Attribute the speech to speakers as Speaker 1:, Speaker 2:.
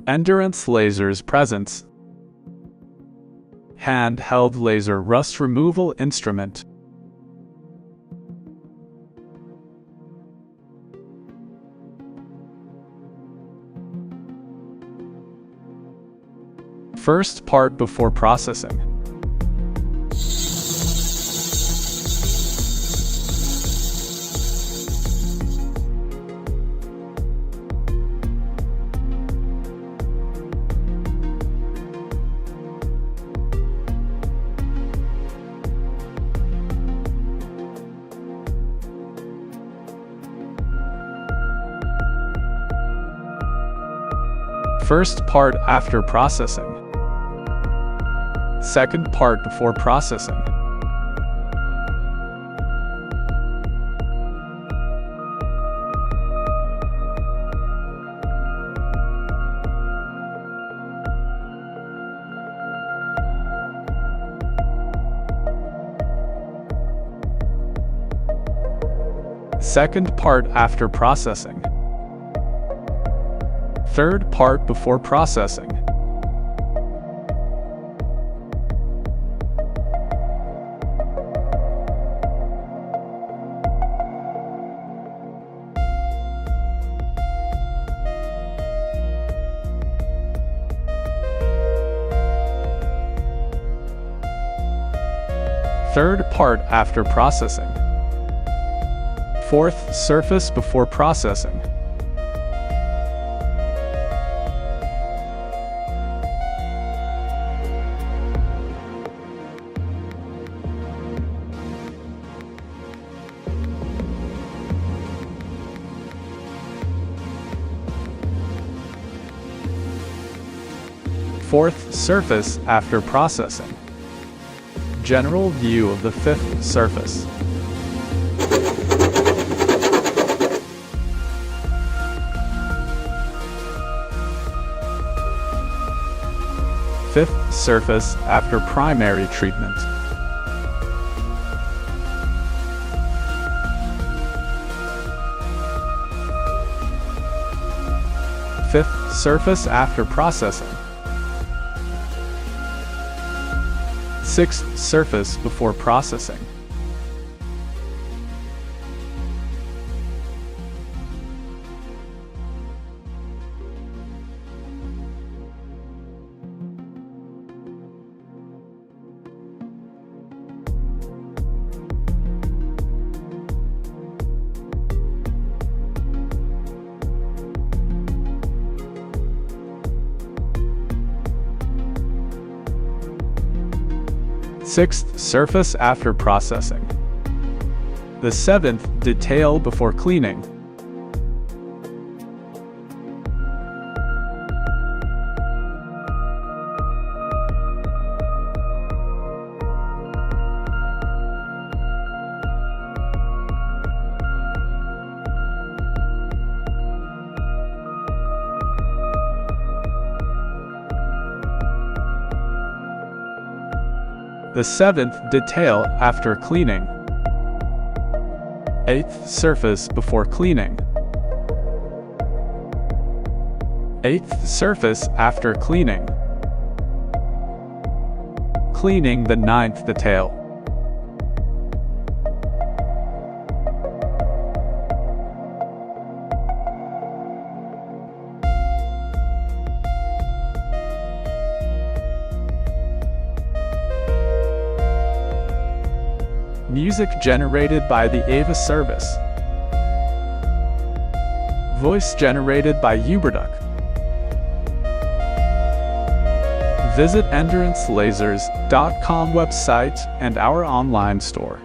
Speaker 1: Endurance Lasers presents handheld laser rust removal instrument. First part before processing. First part after processing. Second part before processing. Second part after processing. Third part before processing. Third part after processing. Fourth surface before processing. Fourth surface after processing. General view of the fifth surface. Fifth surface after primary treatment. Fifth surface after processing. Sixth surface before processing. Sixth surface after processing. The seventh detail before cleaning. The seventh detail after cleaning. Eighth surface before cleaning. Eighth surface after cleaning. Cleaning the ninth detail. Music generated by the Ava service. Voice generated by Uberduck. Visit EnduranceLasers.com website and our online store.